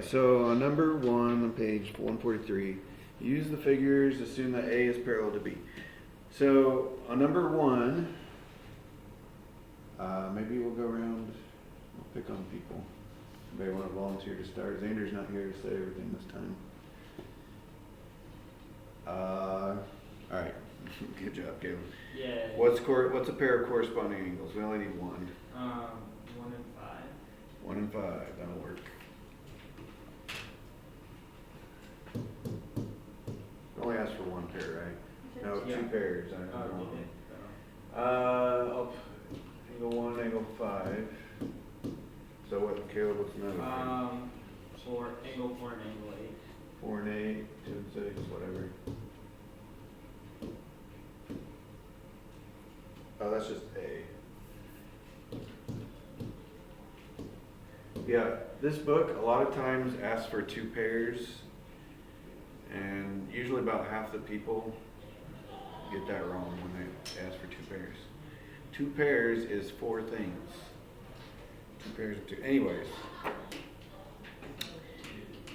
So on number 1 on page 143, use the figures, assume that A is parallel to B. So on number 1, maybe we'll go around, we'll pick on people. Anybody want to volunteer to start? Xander's not here to say everything this time. Alright, good job, Caleb. Yeah. What's a pair of corresponding angles? We only need one. 1 and 5. 1 and 5, that'll work. Only ask for one pair, right? No, Yeah. 2 pairs. I don't know. Okay. Angle 1, angle 5. So what, Caleb, what's another pair? For angle 4 and angle 8. 4 and 8, 2 and 6, whatever. Oh, that's just A. Yeah, this book a lot of times asks for 2 pairs, and usually about half the people get that wrong when they ask for 2 pairs. 2 pairs is 4 things. 2 pairs of 2. Anyways.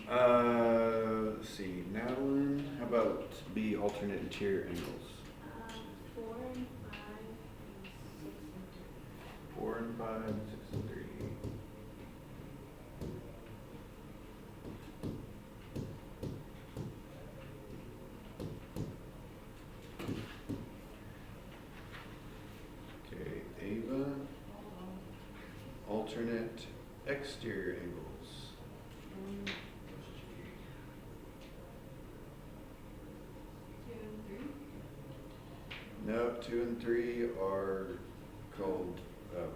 Let's see. Madeline, how about B, alternate interior angles? 4 and 5 and 6 and 3. 4 and 5, 6 and 3. Okay, Ava, alternate exterior angles. 2 and 3. No, 2 and 3 are called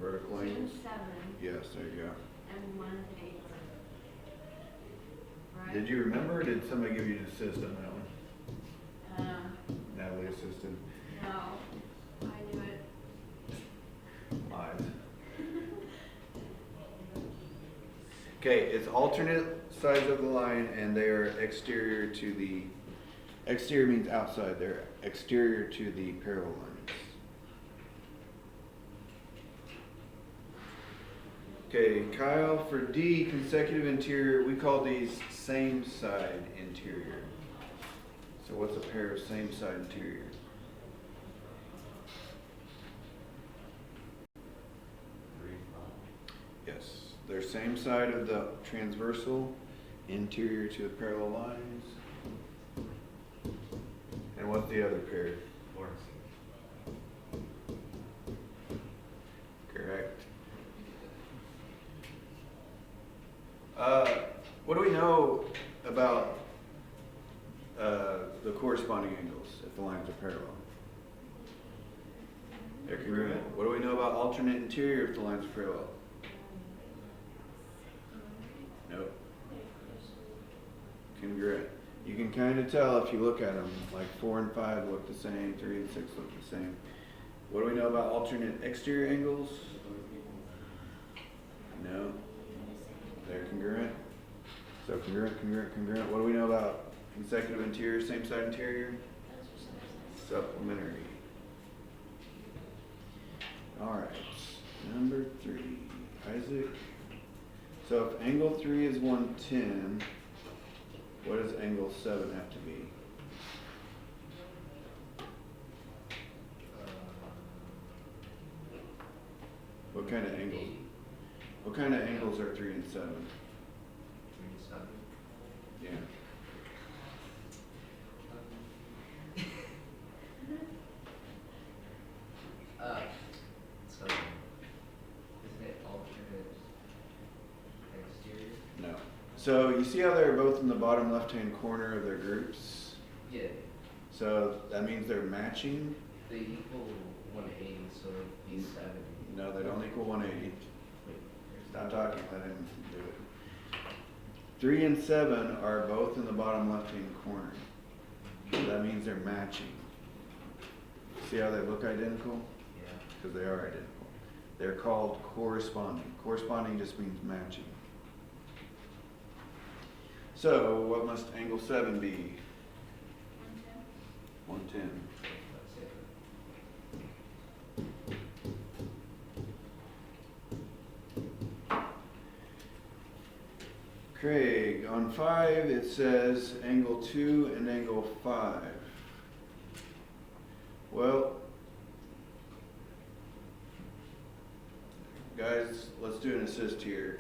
vertical 2 and angles. 7. Yes, there you go. And 1 and 8. Right? Did you remember, or did somebody give you an assist on that one? Natalie assisted. No, I knew it. Lies. Okay, it's alternate sides of the line, and they are exterior to the, exterior means outside, they're exterior to the parallel lines. Okay, Kyle, for D, consecutive interior, we call these same side interior. So what's a pair of same side interior? Yes, they're same side of the transversal, interior to the parallel lines. And what's the other pair? Correct. What do we know about the corresponding angles if the lines are parallel? They're congruent. What do we know about alternate interior if the lines are parallel? Nope. Congruent. You can kind of tell if you look at them, like 4 and 5 look the same, 3 and 6 look the same. What do we know about alternate exterior angles? No. They're congruent. So congruent, congruent, congruent. What do we know about consecutive interior, same side interior? Supplementary. Alright, number 3. Isaac. So if angle 3 is 110, what does angle 7 have to be? What kind of angles? What kind of angles are 3 and 7? 3 and 7. Yeah. So isn't it alternate exterior? No. So you see how they're both in the bottom left-hand corner of their groups? Yeah. So that means they're matching? They equal 180, so these 7. No, they don't equal 180. Wait, Stop talking, let him do it. 3 and 7 are both in the bottom left-hand corner. So that means they're matching. See how they look identical? yeah. Because they are identical. They're called corresponding. Corresponding just means matching. So what must angle 7 be? 110. That's it. Craig, Okay, on 5 it says angle 2 and angle 5. Well, guys, let's do an assist here.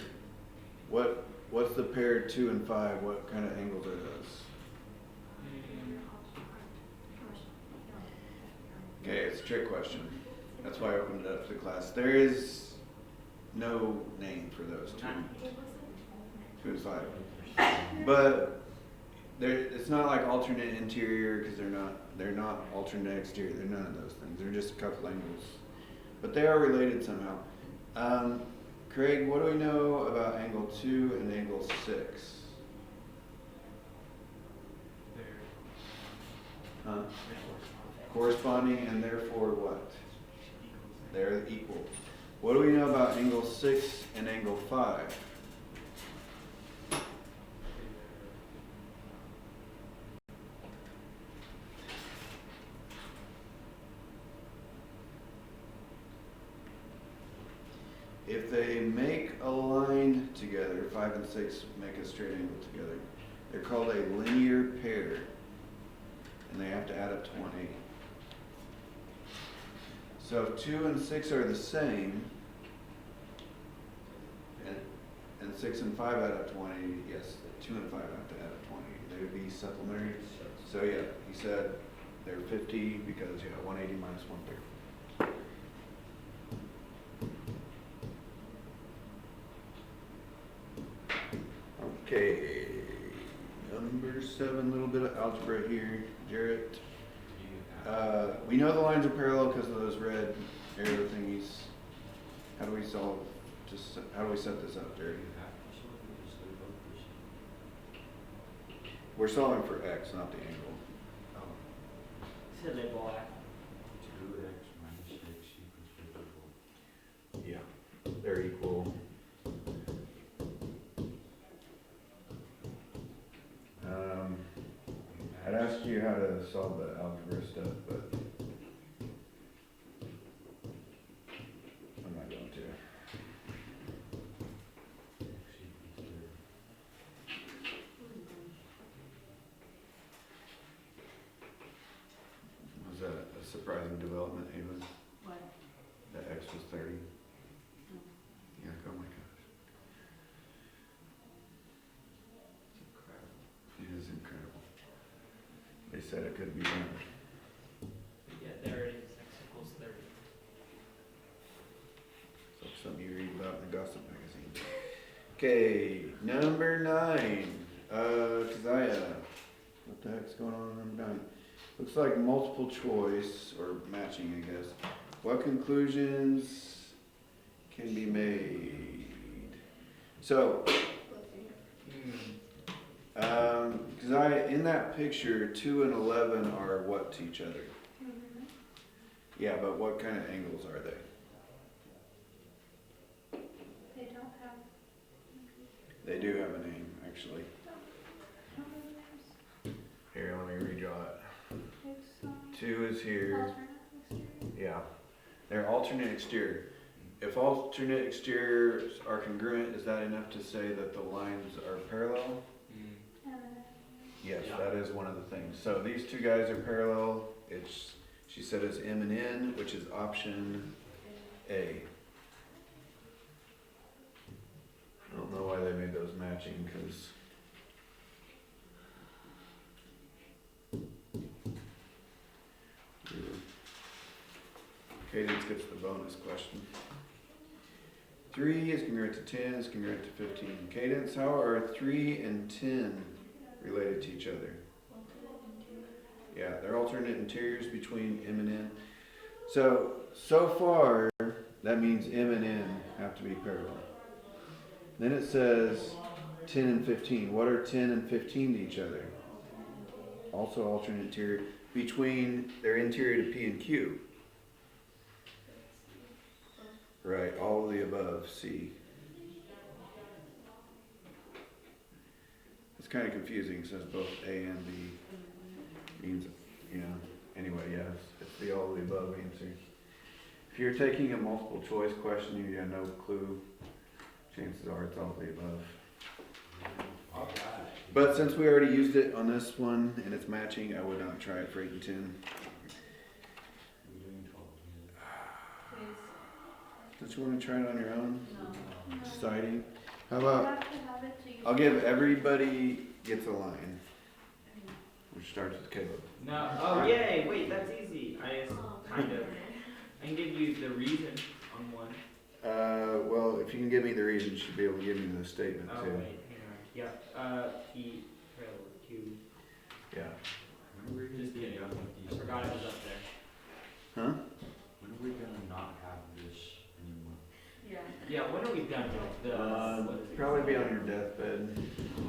What's the pair 2 and 5? What kind of angles are those? Okay, it's a trick question. That's why I opened it up to the class. There is no name for those two. 2 and 5. But it's not like alternate interior because they're not alternate exterior. They're none of those things. They're just a couple angles. But they are related somehow. Craig, what do we know about angle 2 and angle 6? Huh? Corresponding and therefore what? They're equal. What do we know about angle 6 and angle 5? If they make a line together, 5 and 6 make a straight angle together, they're called a linear pair, and they have to add up to 180. So if 2 and 6 are the same, and 6 and 5 add up to 180, yes, 2 and 5 have to add up to 180. They would be supplementary. So yeah, he said they're 50 because, 180 minus 1/3. Okay, number 7, little bit of algebra here, Jarrett. We know the lines are parallel because of those red arrow thingies. How do we how do we set this up, Jarrett? We're solving for x, not the angle. Said they black. 2x minus x equals 54. Yeah, they're equal. I'd ask you how to solve the algebra stuff, but I'm not going to. X equals 30. Was that a surprising development, Ava? What? That x was 30? Yeah, oh my gosh. It is incredible. They said it could be done. Yeah, there it is. X equals 30. So something you read about in the gossip magazine. Okay, number 9. Keziah. What the heck's going on in number 9? Looks like multiple choice, or matching, I guess. What conclusions can be made? So, Keziah, in that picture, 2 and 11 are what to each other? Mm-hmm. Yeah, but what kind of angles are they? They don't have. They do have a name, actually. How many names? Here, let me redraw it. It's 2 is here. alternate exterior. Yeah. They're alternate exterior. If alternate exteriors are congruent, is that enough to say that the lines are parallel? Yes, Yeah. that is one of the things. So these two guys are parallel. She said it's M and N, which is option A. I don't know why they made those matching, because Cadence gets the bonus question. 3 is congruent to 10, is congruent to 15. Cadence, how are 3 and 10 related to each other? Yeah, they're alternate interiors between M and N. So far, that means M and N have to be parallel. Then it says 10 and 15. What are 10 and 15 to each other? Also alternate interior between their interior to P and Q. Right, all of the above, C. It's kind of confusing, it says both A and B. Means, anyway, yes, it's the all of the above answer. If you're taking a multiple choice question and you have no clue, chances are it's all of the above. All right. But since we already used it on this one and it's matching, I would not try it for 8 and 10. We're doing 12 again. Please. Don't you want to try it on your own? No. Deciding. How You about have to have it till you. I'll give everybody gets a line, which starts with Caleb. No, oh yay, wait, that's easy. I just Oh, kind of, okay. I can give you the reason on one. Well, if you can give me the reason, you should be able to give me the statement Oh too. wait, hang on. Yep, P, trail, Q. Yeah. When are we gonna Just be kidding. done with I these? forgot it was up there. Huh? When are we gonna not have this anymore? Yeah. Yeah, when are we done with the, what is it? Probably be on your deathbed.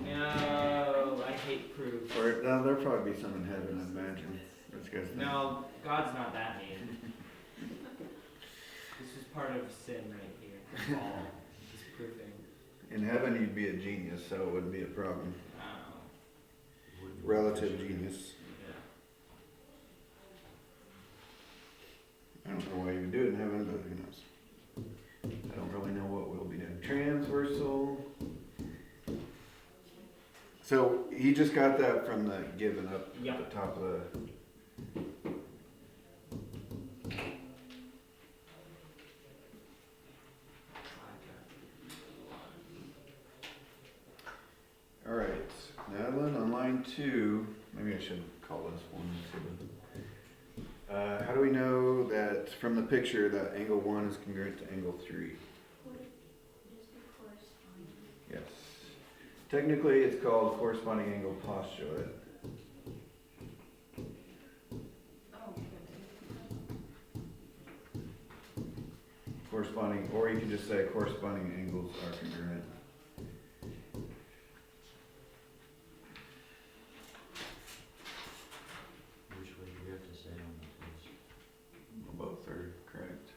No, I hate proof. Or no, there'll probably be some in heaven, I imagine. That's good. No, God's not that mean. This is part of sin right here. That's all. Just proofing. In heaven, you'd be a genius, so it wouldn't be a problem. Oh, Wouldn't be Relative efficient. genius. yeah. I don't know why you would do it in heaven, but who knows? I don't really know what we'll be doing. Transversal. So he just got that from the given up Yeah. at the top of the. All right, Madeline, on line 2, maybe I should call this one 2. How do we know that from the picture that angle 1 is congruent to angle 3? Would it just be corresponding? Yes. Technically, it's called corresponding angle postulate. Oh, Corresponding, or you can just say corresponding angles are congruent. Which way do we have to say on the test? Both are correct.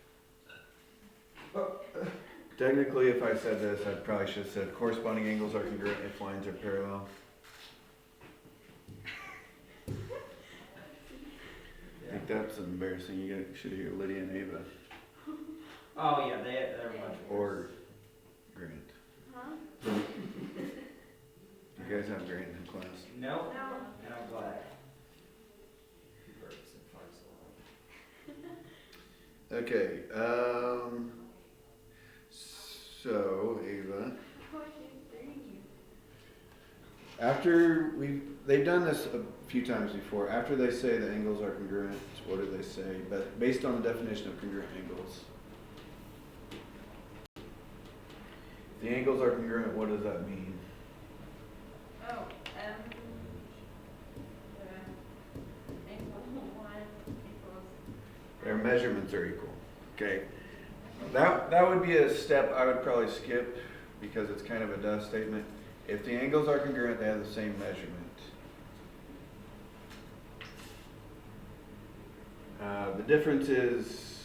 Technically, if I said this, I probably should have said corresponding angles are congruent if lines are parallel. I think that's embarrassing. You should hear Lydia and Ava. Oh yeah, they're much Or worse. Grant. Huh? You guys have Grant in class. Nope. No. And I'm glad. Burps and farts a lot. Okay, so Ava, after they've done this a few times before. After they say the angles are congruent, what do they say? But based on the definition of congruent angles. If the angles are congruent, what does that mean? Oh, angle 1 equals. Their measurements are equal. Okay, that would be a step I would probably skip because it's kind of a duh statement. If the angles are congruent, they have the same measurement. The difference is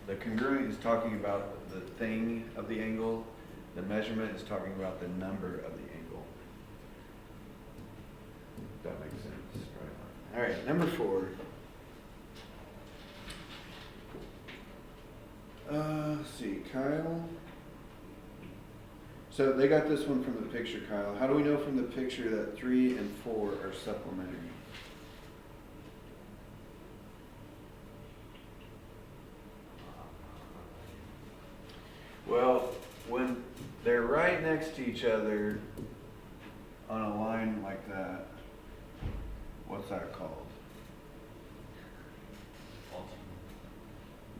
the congruent is talking about the thing of the angle. The measurement is talking about the number of the angle. If that makes sense. Right. All right, number 4. Let's see, Kyle. So they got this one from the picture, Kyle. How do we know from the picture that 3 and 4 are supplementary? Well, when they're right next to each other on a line like that, what's that called?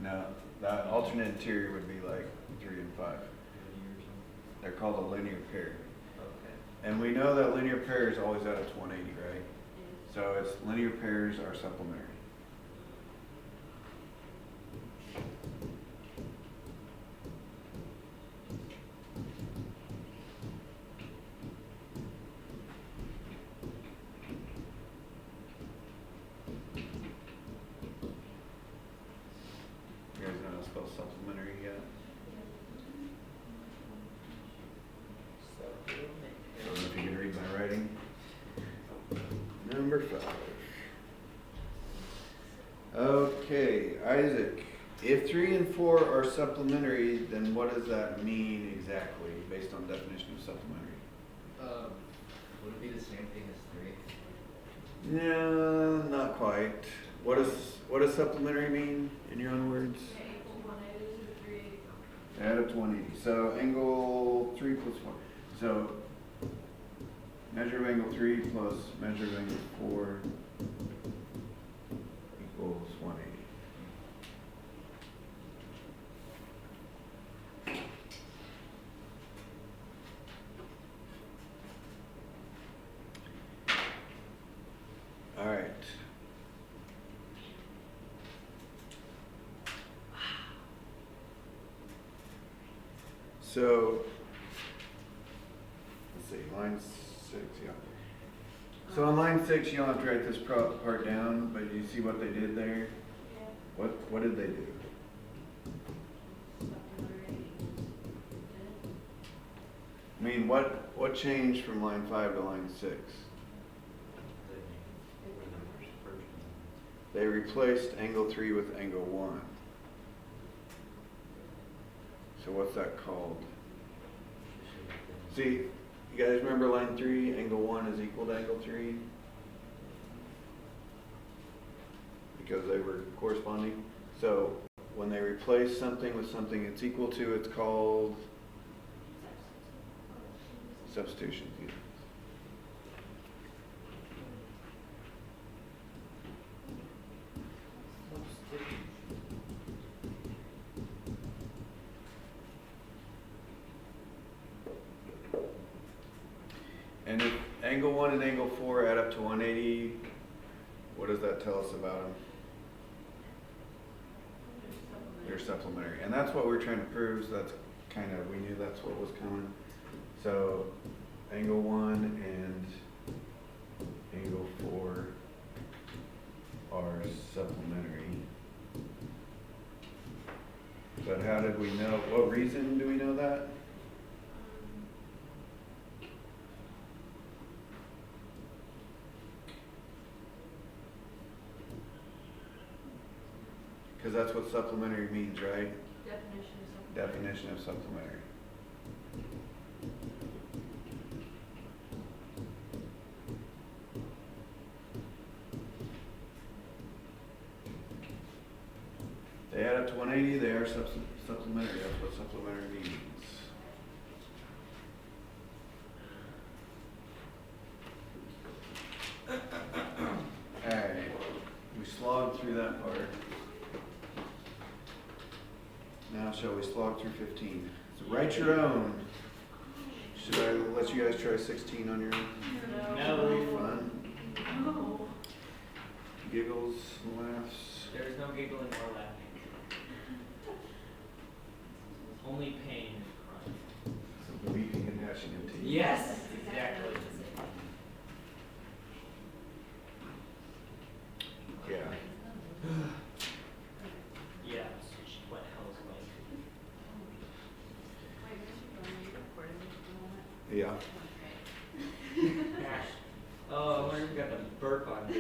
No, that alternate interior would be like 3 and 5. They're called a linear pair. Okay. And we know that linear pairs always out at 180, right? So it's linear pairs are supplementary. You guys know how to spell supplementary yet? I don't know if you can read my writing. Number 5. Okay, Isaac. If 3 and 4 are supplementary, then what does that mean exactly, based on definition of supplementary? Would it be No, not quite. What does supplementary mean in your own words? Add up to 180. So angle 3 plus 4. So measure of angle 3 plus measure of angle 4 equals 180. All right. So, let's see, line 6, yeah. So on line 6, you don't have to write this part down, but you see what they did there? What did they do? I mean, what changed from line 5 to line 6? They replaced angle 3 with angle 1. So what's that called? See, you guys remember line 3, angle 1 is equal to angle 3? Because they were corresponding. So when they replace something with something it's equal to, it's called substitution. And if angle 1 and angle 4 add up to 180, what does that tell us about them? They're supplementary. And that's what we're trying to prove, so that's kind of, we knew that's what was coming. So angle 1 and angle 4 are supplementary. But how did we know, what reason do we know that? Because that's what supplementary means, right? Definition of supplementary. They add up to 180, they are supplementary. That's what supplementary means. Alright, we slogged through that part. Now shall we slog through 15? So write your own. Should I let you guys try 16 on your own? No. It'll be fun. Giggles, laughs. There's no giggling or laughing. Only pain and crying. So weeping and gnashing of teeth. Yes, exactly. Yeah. Yeah, what hell is like? Yeah. Gosh. Oh, I wonder if we got the burp on me.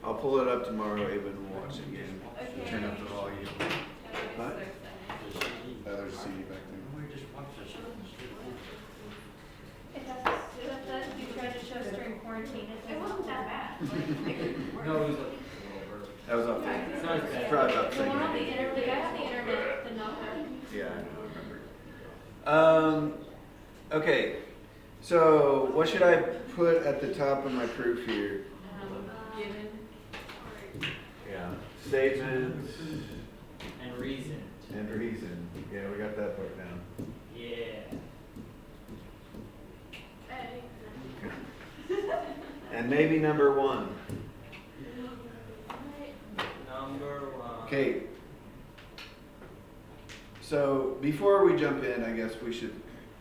I'll pull it up tomorrow, Ava, and we'll watch it again. Turn up the volume. What? There's a CD back there. We just watched this. You tried to show us during quarantine. It wasn't that bad. No, it was a little burp. That was up there. It's not as bad. Probably about the The same. one on the internet, the guy on the internet, the number. Yeah, I know, I remember. Okay, so what should I put at the top of my proof here? Given. Yeah. Statements And reason. and reason. Yeah, we got that part down. Yeah. And maybe number 1. Number 1. Okay. So before we jump in, I guess we should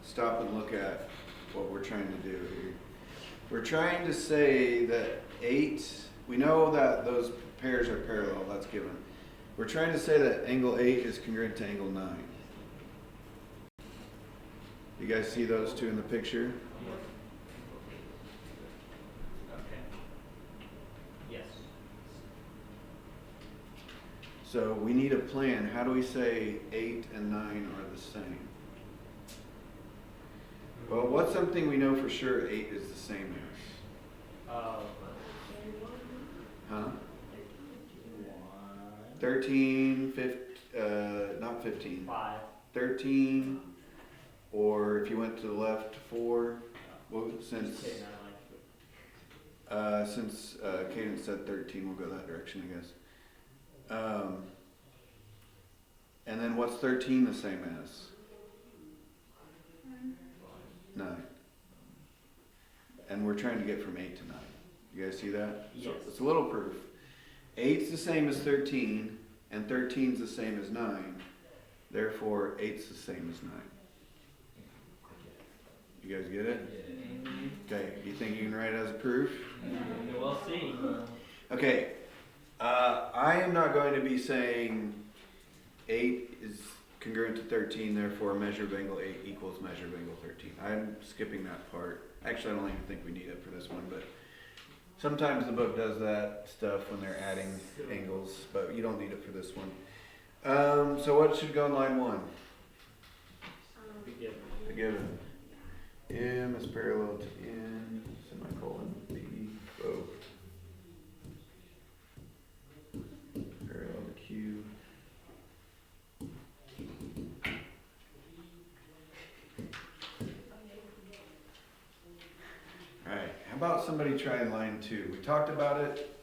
stop and look at what we're trying to do here. We're trying to say that 8, we know that those pairs are parallel, that's given. We're trying to say that angle 8 is congruent to angle 9. You guys see those two in the picture? Okay. Yes. So we need a plan. How do we say 8 and 9 are the same? Well, what's something we know for sure 8 is the same as? Oh, Huh? 1. 13, not 15. 5. 13, or if you went to the left, 4. Well, since Just kidding, I like it. since Cadence said 13, we'll go that direction, I guess. And then what's 13 the same as? 9. And we're trying to get from 8 to 9. You guys see that? Yes. So it's a little proof. 8's the same as 13, and 13's the same as 9. Therefore, 8's the same as 9. You guys get it? Okay, you think you can write it as a proof? We'll see. Okay, I am not going to be saying 8 is congruent to 13, therefore measure of angle 8 equals measure of angle 13. I'm skipping that part. Actually, I don't even think we need it for this one, but sometimes the book does that stuff when they're adding angles, but you don't need it for this one. So what should go in line 1? Be given. The given. M is parallel to N, semicolon, P, O. Parallel to Q. Alright, how about somebody try line 2? We talked about it.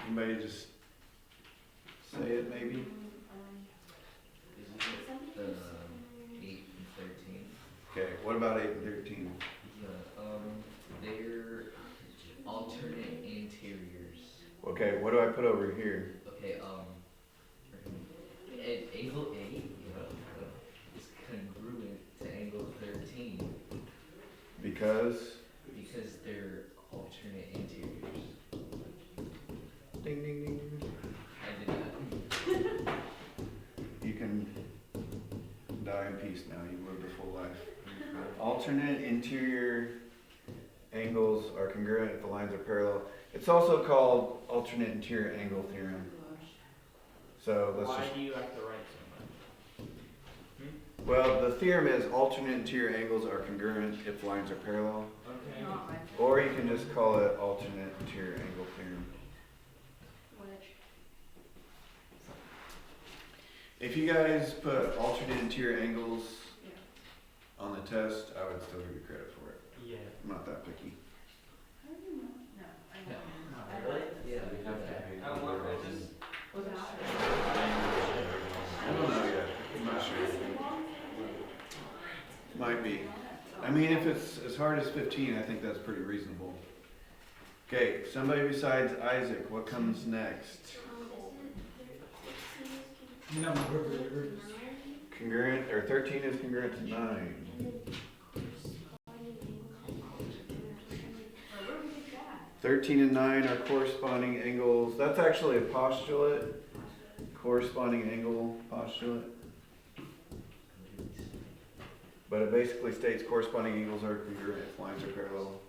Anybody just say it maybe? Isn't it the 8 and 13? Okay, what about 8 and 13? Yeah, they're alternate interiors. Okay, what do I put over here? Okay, angle 8, is congruent to angle 13 Because because they're alternate interiors. ding ding ding. I did that. You can die in peace now. You've lived a full life. Alternate interior angles are congruent if the lines are parallel. It's also called alternate interior angle theorem. So let's Why just, do you have to write so much? well, the theorem is alternate interior angles are congruent if lines are parallel. Okay. Or you can just call it alternate interior angle theorem. If you guys put alternate interior angles on the test, I would still give you credit for it. Yeah. I'm not that picky. Really? Yeah, We have to pay I don't for want it. this. I don't know yet. I'm not sure. Might be. I mean, if it's as hard as 15, I think that's pretty reasonable. Okay, somebody besides Isaac, what comes next? Congruent, or 13 is congruent to 9. 13 and 9 are corresponding angles. That's actually a postulate. Corresponding angle postulate. But it basically states corresponding angles are congruent if lines are parallel.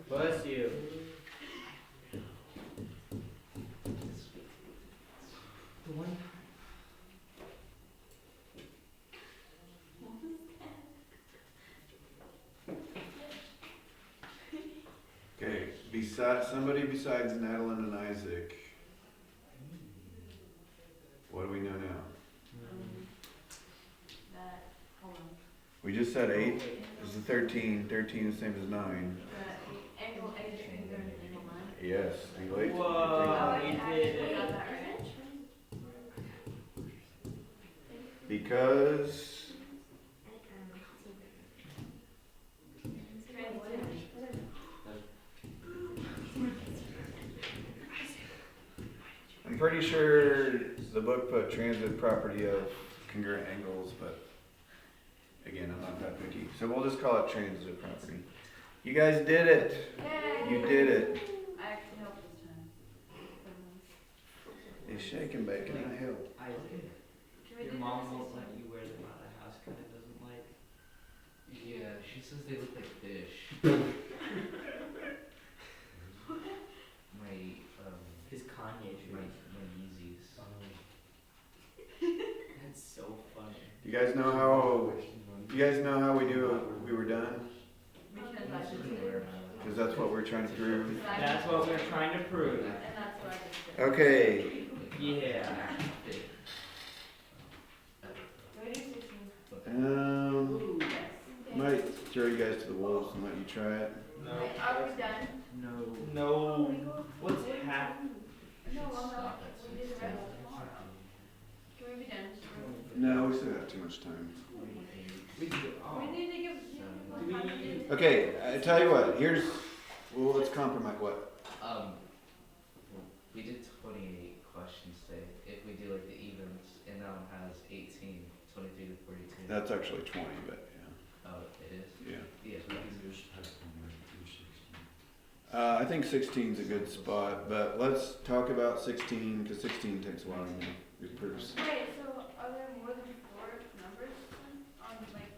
Bless you. The one. Okay, somebody besides Madeline and Isaac. What do we know now? We just said 8 is the 13. 13 is the same as 9. Angle 8 is congruent to angle 9. Yes, you late? Whoa, we did it. Got that right? Because I'm pretty sure the book put transitive property of congruent angles, but again, I'm not that picky. So we'll just call it transitive property. You guys did it. You did it. I actually helped this time. It's shaking bacon, I help. Your mom won't let you wear them out of the house because it doesn't like. Yeah, she says they look like fish. My, His Kanye shoes. my Yeezys. That's so funny. You guys know how You guys know how we were done? Because I just did. Because that's what we're trying to prove. That's what we're trying to prove. And that's what I just did. Okay. Yeah. Do I do 16? Ooh, yes. Might throw you guys to the wolves and let you try it. Wait, are we done? No. What's happening? No, I'm not. We did the rest tomorrow. Can we be done? No, we still got too much time. We do. We need to give we- time to do. Okay, I tell you what, well, let's compromise what? We did 28 questions today. If we do like the evens, and that one has 18, 23 to 42. That's actually 20, but Oh, it is? yeah. Yes, we can do. Just have one right through 16. I think 16 is a good spot, but let's talk about 16, because 16 takes a while to get proofs. Wait, so are there more than 4 numbers on like?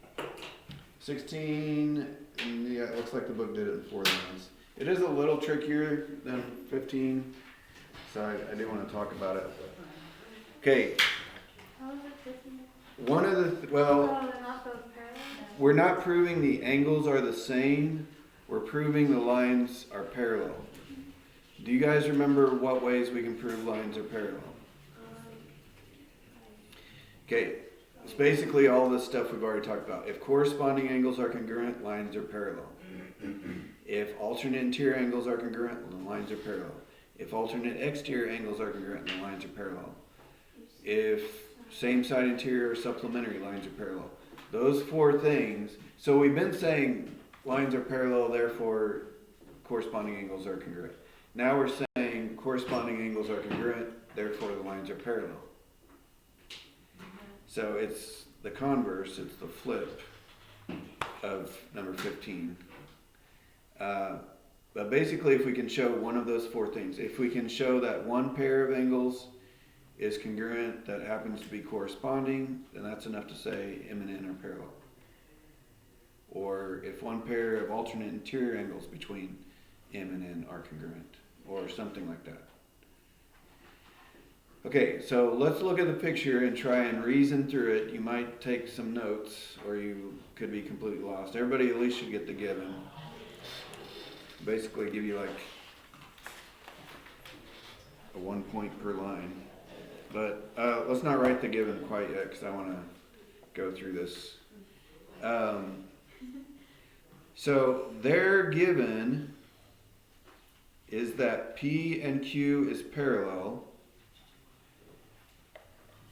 16, yeah, it looks like the book did it in 4 lines. It is a little trickier than 15, so I do want to talk about it. Okay, How is it 15? one of the, Oh, well, they're not those parallel? we're not proving the angles are the same, we're proving the lines are parallel. Do you guys remember what ways we can prove lines are parallel? Okay, it's basically all this stuff we've already talked about. If corresponding angles are congruent, lines are parallel. If alternate interior angles are congruent, then lines are parallel. If alternate exterior angles are congruent, then lines are parallel. If same side interior or supplementary, lines are parallel. Those 4 things. So we've been saying lines are parallel, therefore corresponding angles are congruent. Now we're saying corresponding angles are congruent, therefore the lines are parallel. So it's the converse, it's the flip of number 15. But basically, if we can show one of those 4 things, if we can show that one pair of angles is congruent that happens to be corresponding, then that's enough to say M and N are parallel. Or if one pair of alternate interior angles between M and N are congruent, or something like that. Okay, so let's look at the picture and try and reason through it. You might take some notes, or you could be completely lost. Everybody at least should get the given. Basically give you like a 1 point per line. But let's not write the given quite yet, because I want to go through this. So their given is that P and Q is parallel.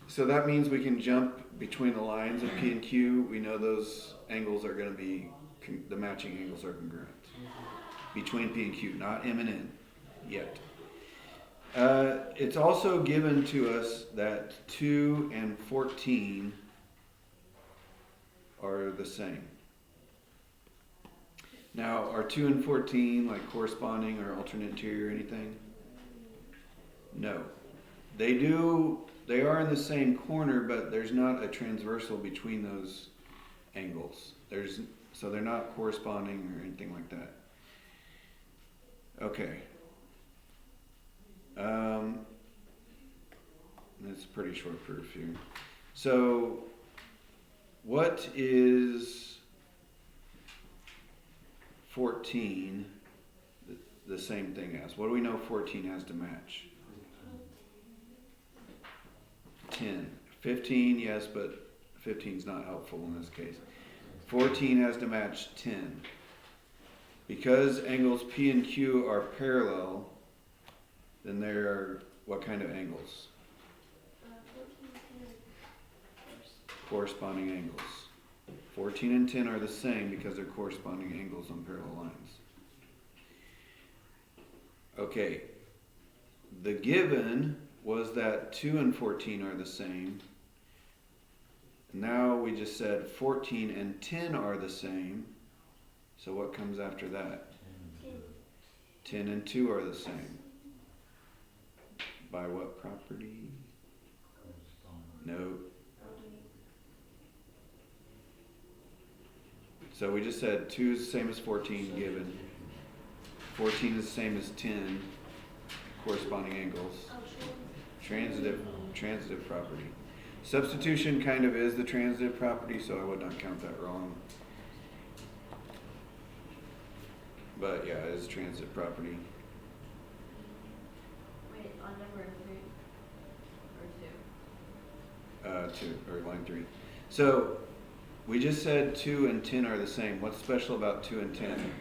So that means we can jump between the lines of P and Q. We know those angles are going to be, the matching angles are congruent. Between P and Q, not M and N yet. It's also given to us that 2 and 14 are the same. Now, are 2 and 14 like corresponding or alternate interior or anything? No. They are in the same corner, but there's not a transversal between those angles. So they're not corresponding or anything like that. Okay. That's a pretty short proof here. So, what is 14 the same thing as? What do we know 14 has to match? 10. 15, yes, but 15 is not helpful in this case. 14 has to match 10. Because angles P and Q are parallel, then there are what kind of angles? 14 Corresponding angles. 14 and 10 are the same because they're corresponding angles on parallel lines. Okay, the given was that 2 and 14 are the same. Now we just said 14 and 10 are the same. So what comes after that? 10 and 2 are the same. By what property? No. So we just said 2 is the same as 14 given. 14 is the same as 10, corresponding angles. Transitive property. Substitution kind of is the transitive property, so I would not count that wrong. But yeah, it is transitive property. Wait, on number 3 or 2? 2, or line 3. So, we just said 2 and 10 are the same. What's special about 2 and 10?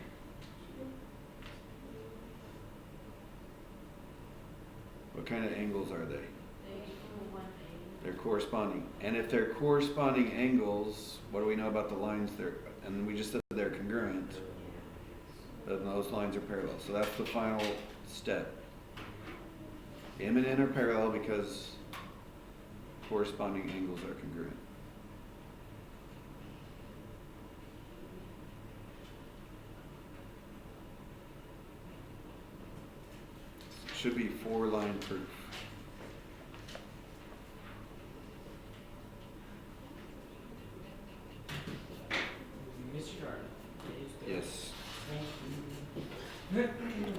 What kind of angles are they? They equal 180. They're corresponding. And if they're corresponding angles, what do we know about the lines there? And we just said they're congruent. Then those lines are parallel. So that's the final step. M and N are parallel because corresponding angles are congruent. Should be 4-line proof. Mr. Darden. Yes. Thank you.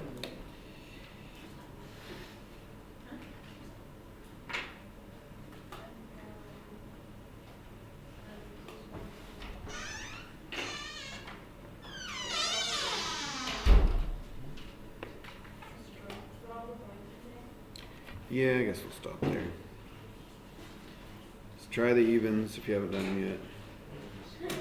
Yeah, I guess we'll stop there. Let's try the evens if you haven't done them yet.